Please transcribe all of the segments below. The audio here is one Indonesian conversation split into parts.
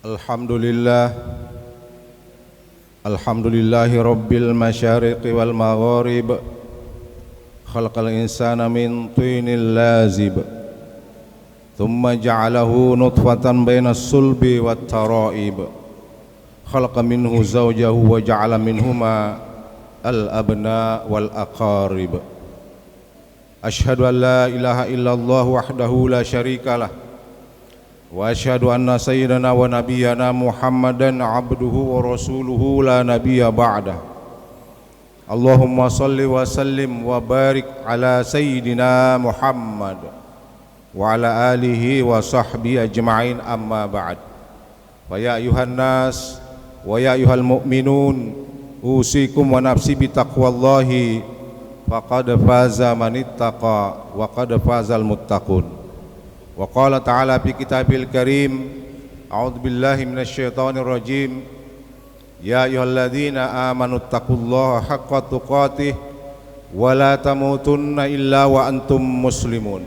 Alhamdulillah, alhamdulillahi rabbil masyariqi wal magharib. Khalaqal insana min tinil lazib, thumma ja'alahu nutfatan bainas sulbi wat taraib. Khalaqa minhu zawjahu wa ja'ala minhuma al-abna wal aqarib. Ashhadu an la ilaha illallah wahdahu la syarikalah, wa asyhadu anna sayyidana wa nabiyyana Muhammadan abduhu wa rasuluhu la nabiyya ba'dah. Allahumma salli wa sallim wa barik ala sayyidina Muhammad wa ala alihi wa sahbihi ajma'in, amma ba'd. Wa ya ayuhan nas wa ya ayuhal mu'minun, usikum wa nafsi bitaqwallahi, faqad faza man ittaqa wa qad fazal muttaqun. Wa qala ta'ala fi kitabil karim, a'udzu billahi minasyaitonir rajim, ya ayyuhalladzina amanu taqullaha haqqa tuqatih wa la tamutunna illa wa antum muslimun.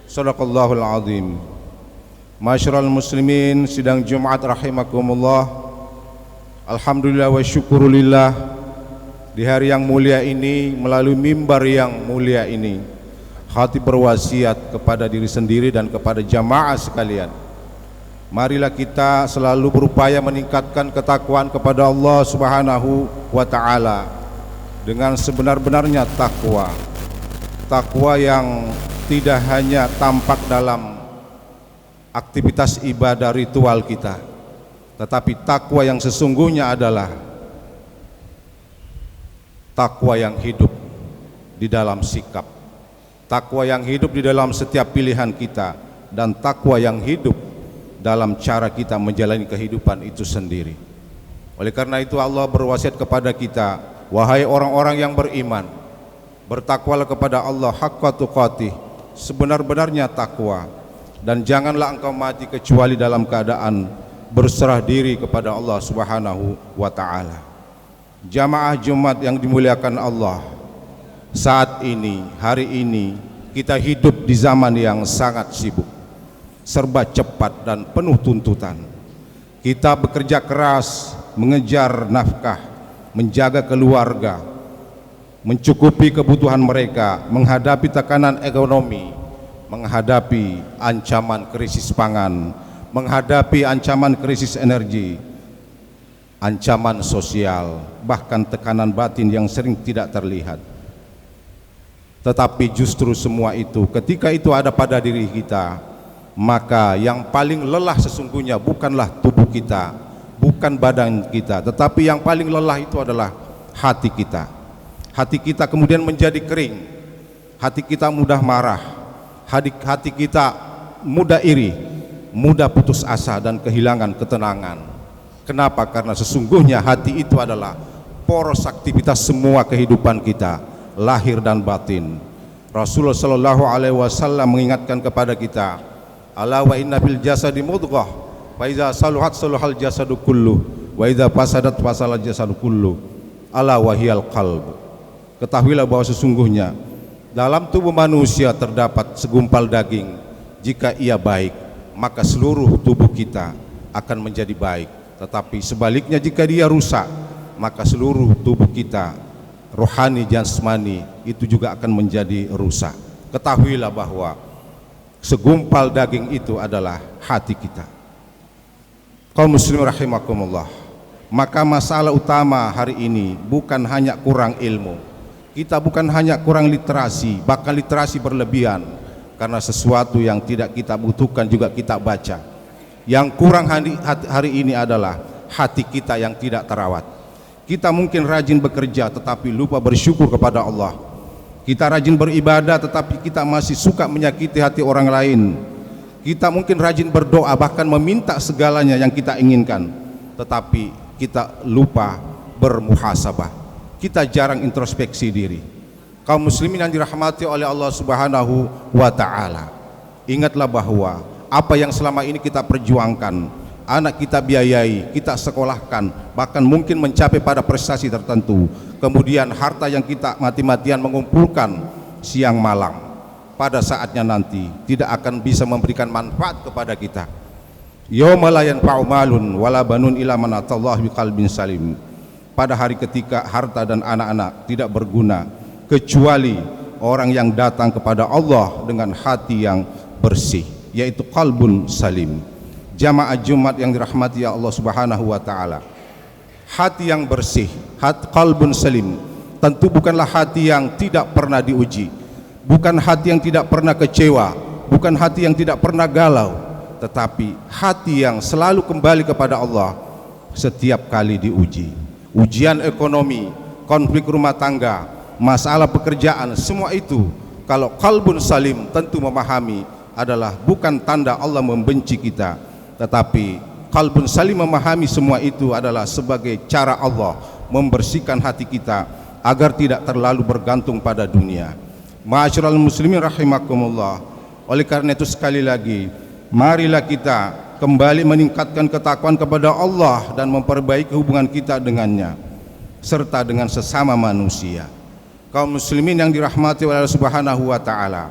Shadaqallahul azim. Masyarul muslimin, sidang Jumat rahimakumullah. Alhamdulillah wa syukurillah, di hari yang mulia ini, melalui mimbar yang mulia ini, khatib berwasiat kepada diri sendiri dan kepada jamaah sekalian, marilah kita selalu berupaya meningkatkan ketakwaan kepada Allah Subhanahu wa ta'ala dengan sebenar-benarnya takwa. Takwa yang tidak hanya tampak dalam aktivitas ibadah ritual kita, tetapi takwa yang sesungguhnya adalah takwa yang hidup di dalam sikap, takwa yang hidup di dalam setiap pilihan kita, dan takwa yang hidup dalam cara kita menjalani kehidupan itu sendiri. Oleh karena itu Allah berwasiat kepada kita, wahai orang-orang yang beriman, bertakwalah kepada Allah haqqa tuqatih, sebenar-benarnya takwa, dan janganlah engkau mati kecuali dalam keadaan berserah diri kepada Allah Subhanahu wa ta'ala. Jamaah Jumat yang dimuliakan Allah, saat ini, hari ini, kita hidup di zaman yang sangat sibuk, serba cepat dan penuh tuntutan. Kita bekerja keras mengejar nafkah, menjaga keluarga, mencukupi kebutuhan mereka, menghadapi tekanan ekonomi, menghadapi ancaman krisis pangan, menghadapi ancaman krisis energi, ancaman sosial, bahkan tekanan batin yang sering tidak terlihat. Tetapi justru semua itu, ketika itu ada pada diri kita, maka yang paling lelah sesungguhnya bukanlah tubuh kita, bukan badan kita, tetapi yang paling lelah itu adalah hati kita. Hati kita kemudian menjadi kering, hati kita mudah marah, hati kita mudah iri, mudah putus asa dan kehilangan ketenangan. Kenapa? Karena sesungguhnya hati itu adalah poros aktivitas semua kehidupan kita, lahir dan batin. Rasulullah sallallahu alaihi wasallam mengingatkan kepada kita, ala wa inna fil jasadi mudghah, wa idza saluhat saluhal jasadu kullu, wa idza fasadat fasadal jasadu kullu, ala wahiyal qalb. Ketahuilah bahwa sesungguhnya dalam tubuh manusia terdapat segumpal daging. Jika ia baik, maka seluruh tubuh kita akan menjadi baik. Tetapi sebaliknya, jika dia rusak, maka seluruh tubuh kita, rohani, jasmani, itu juga akan menjadi rusak. Ketahuilah bahwa segumpal daging itu adalah hati kita. Kaum muslimin rahimakumullah, maka masalah utama hari ini bukan hanya kurang ilmu, kita bukan hanya kurang literasi, bahkan literasi berlebihan, karena sesuatu yang tidak kita butuhkan juga kita baca. Yang kurang hari ini adalah hati kita yang tidak terawat. Kita mungkin rajin bekerja tetapi lupa bersyukur kepada Allah. Kita rajin beribadah tetapi kita masih suka menyakiti hati orang lain. Kita mungkin rajin berdoa, bahkan meminta segalanya yang kita inginkan, tetapi kita lupa bermuhasabah. Kita jarang introspeksi diri. Kaum muslimin yang dirahmati oleh Allah Subhanahu wa ta'ala, ingatlah bahwa apa yang selama ini kita perjuangkan, anak kita biayai, kita sekolahkan, bahkan mungkin mencapai pada prestasi tertentu, kemudian harta yang kita mati-matian mengumpulkan siang malam, pada saatnya nanti tidak akan bisa memberikan manfaat kepada kita. Yauma la yanfa'u malun wala banun illa man atallaha biqalbin salim. Pada hari ketika harta dan anak-anak tidak berguna kecuali orang yang datang kepada Allah dengan hati yang bersih, yaitu qalbun salim. Jamaah Jumat yang dirahmati Allah Subhanahu wa taala. Hati yang bersih, qalbun salim, tentu bukanlah hati yang tidak pernah diuji, bukan hati yang tidak pernah kecewa, bukan hati yang tidak pernah galau, tetapi hati yang selalu kembali kepada Allah setiap kali diuji. Ujian ekonomi, konflik rumah tangga, masalah pekerjaan, semua itu kalau qalbun salim tentu memahami adalah bukan tanda Allah membenci kita, tetapi qalbun salim memahami semua itu adalah sebagai cara Allah membersihkan hati kita agar tidak terlalu bergantung pada dunia. Ma'asyiral muslimin rahimakumullah. Oleh karena itu sekali lagi, marilah kita kembali meningkatkan ketakwaan kepada Allah dan memperbaiki hubungan kita dengannya serta dengan sesama manusia. Kaum muslimin yang dirahmati oleh Allah Subhanahu wa taala,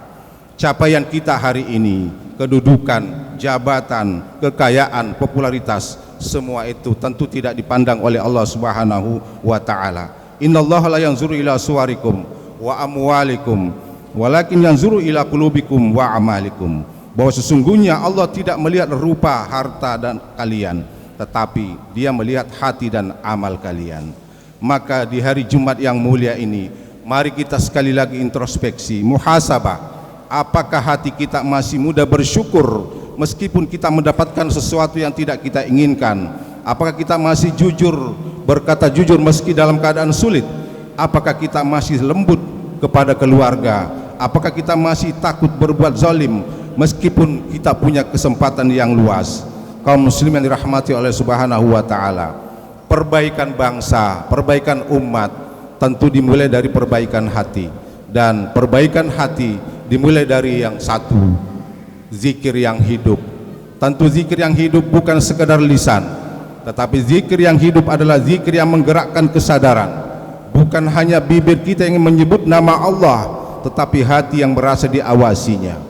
capaian kita hari ini, kedudukan, jabatan, kekayaan, popularitas, semua itu tentu tidak dipandang oleh Allah Subhanahu wa taala. Innallaha la yanzuru ila suwarikum wa amwalikum walakin yanzuru ila qulubikum wa amalikum. Bahwa sesungguhnya Allah tidak melihat rupa, harta dan kalian, tetapi Dia melihat hati dan amal kalian. Maka di hari Jumat yang mulia ini, mari kita sekali lagi introspeksi, muhasabah. Apakah hati kita masih mudah bersyukur meskipun kita mendapatkan sesuatu yang tidak kita inginkan? Apakah kita masih jujur, berkata jujur meski dalam keadaan sulit? Apakah kita masih lembut kepada keluarga? Apakah kita masih takut berbuat zalim meskipun kita punya kesempatan yang luas? Kaum muslim yang dirahmati oleh Subhanahu wa taala, perbaikan bangsa, perbaikan umat tentu dimulai dari perbaikan hati, dan perbaikan hati dimulai dari yang satu, zikir yang hidup. Tentu zikir yang hidup bukan sekedar lisan, tetapi zikir yang hidup adalah zikir yang menggerakkan kesadaran. Bukan hanya bibir kita yang menyebut nama Allah, tetapi hati yang merasa diawasinya.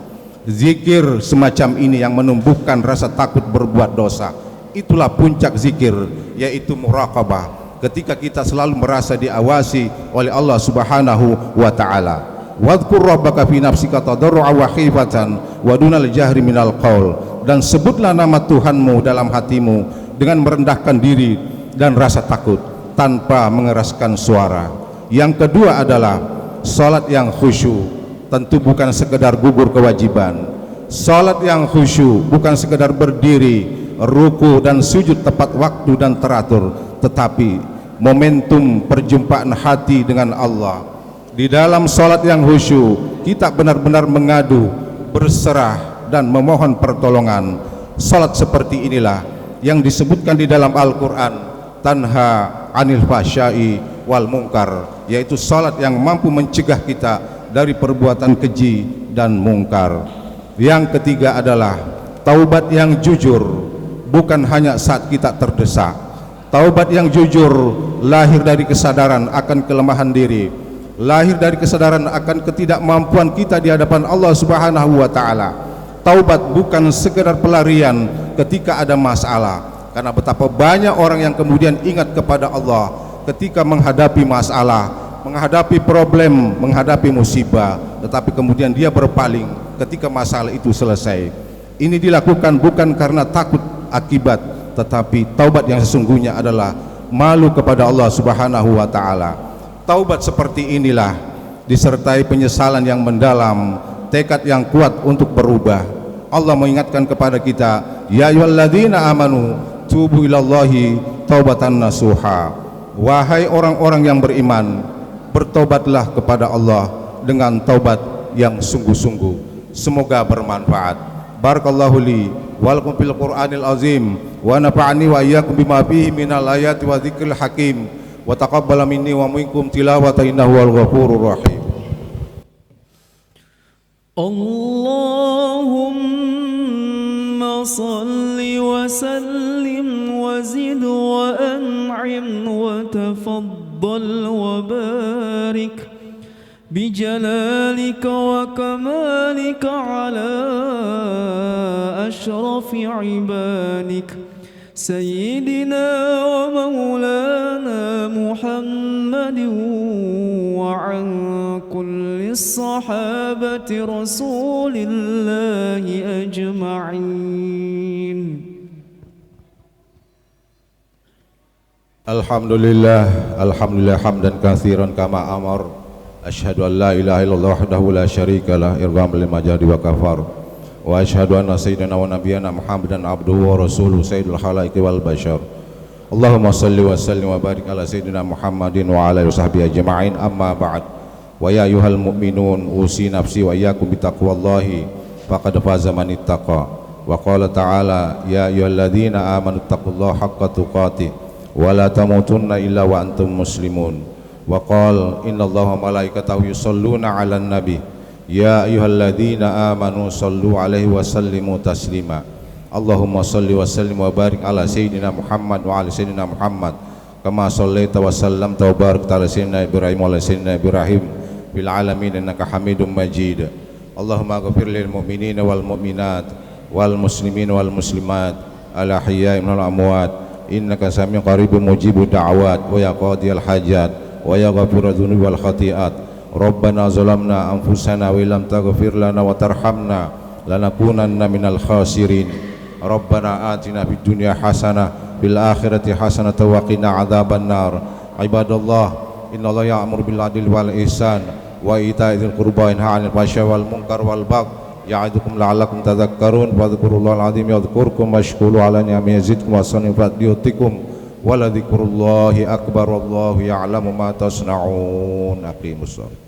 Zikir semacam ini yang menumbuhkan rasa takut berbuat dosa. Itulah puncak zikir, yaitu muraqabah. Ketika kita selalu merasa diawasi oleh Allah Subhanahu wa taala. Wadhkur rabbaka fi nafsika tadarru'a wa khifatan wa dunal jahri minal qaul. Dan sebutlah nama Tuhanmu dalam hatimu dengan merendahkan diri dan rasa takut tanpa mengeraskan suara. Yang kedua adalah salat yang khusyuk. Tentu bukan sekedar gugur kewajiban. Salat yang khusyuk bukan sekedar berdiri, ruku dan sujud tepat waktu dan teratur, tetapi momentum perjumpaan hati dengan Allah. Di dalam salat yang khusyuk kita benar-benar mengadu, berserah dan memohon pertolongan. Salat seperti inilah yang disebutkan di dalam Al-Quran, tanha anil fahsya'i wal munkar, yaitu salat yang mampu mencegah kita dari perbuatan keji dan mungkar. Yang ketiga adalah taubat yang jujur, bukan hanya saat kita terdesak. Taubat yang jujur lahir dari kesadaran akan kelemahan diri, lahir dari kesadaran akan ketidakmampuan kita di hadapan Allah Subhanahu wa taala. Taubat bukan sekedar pelarian ketika ada masalah, karena betapa banyak orang yang kemudian ingat kepada Allah ketika menghadapi masalah, menghadapi problem, menghadapi musibah, tetapi kemudian dia berpaling ketika masalah itu selesai. Ini dilakukan bukan karena takut akibat, tetapi taubat yang sesungguhnya adalah malu kepada Allah Subhanahu wa taala. Taubat seperti inilah disertai penyesalan yang mendalam, tekad yang kuat untuk berubah. Allah mengingatkan kepada kita, ya ayyuhalladzina amanu tubu ilallahi taubatan nasuha. Wahai orang-orang yang beriman, bertobatlah kepada Allah dengan taubat yang sungguh-sungguh. Semoga bermanfaat. Barakallahu li wa lakum fil Qur'anil azim wa nafa'ani wa iyyakum bima fihi minal ayati wa dzikril hakim wa taqabbala minni wa minkum tilawata innahu wal ghafurur rahim. Allahumma salli wa sallim wa zid wa an'im wa tafaddal wa barik بجلالك وكمالك على أشرف عبادك سيدنا ومولانا محمد وعن كل الصحابة رسول الله أجمعين. Alhamdulillah hamdan katsiran kama amar. Asyhadu an la ilaha illallah wahdahu la syarikalah irgham lil majadi wa kafar. Wa asyhadu anna sayyidina wa nabiyyana Muhammadan abduhu wa rasuluhu sayyidul khalaiqi wal bashar. Allahumma salli wa sallim wa barik ala sayyidina Muhammadin wa ala alihi washabbihi ajma'in. Amma ba'd. Wa ya ayyuhal mu'minun usi nafsi wa iyyakum bitaqwallahi faqad faza man ittaqa. Wa qala ta'ala ya ayyuhalladzina amanu taqullaha haqqa tuqatih wa la tamutunna illa wa antum muslimun. Wa qala innallaha wa malaikatahu yusholluna 'alan nabi ya ayyuhalladzina amanu shallu 'alaihi wa sallimu taslima. Allahumma shalli wa sallim wa barik ala sayyidina Muhammad wa ala sayyidina Muhammad kama shallaita wa sallamta wa barakta ala sayyidina Ibrahim wa ala sayyidina Ibrahim fil alamin innaka Hamidum Majid. Allahumma ighfir lil mu'minina wal mu'minat wal muslimin wal muslimat al ahya'i minal amwat innaka sami'un qaribun mujibud da'awat wa ya qadiyal hajat wa ya ghafirudz dzunubi wal khati'at. Rabbana zalamna anfusana wa illam taghfir lana wa tarhamna lanakunanna minal khasirin. Rabbana atina fid dunya hasanah fil akhirati hasanah wa qina adzabannar. Ibadallah innallaha ya'muru bil adli wal ihsan wa ita'i dzil qurba wa yanha 'anil fahsya'i wal munkar wal baghi ya'idukum la'allakum tadhakkarun. Fadhkurullahal 'azim yadhkurkum washkuru 'ala ni'amihi yazidkum wa sani fadliyutikum wa la dzikrullahi akbar wallahu ya'lamu ma tasna'un. Aqimus shalah.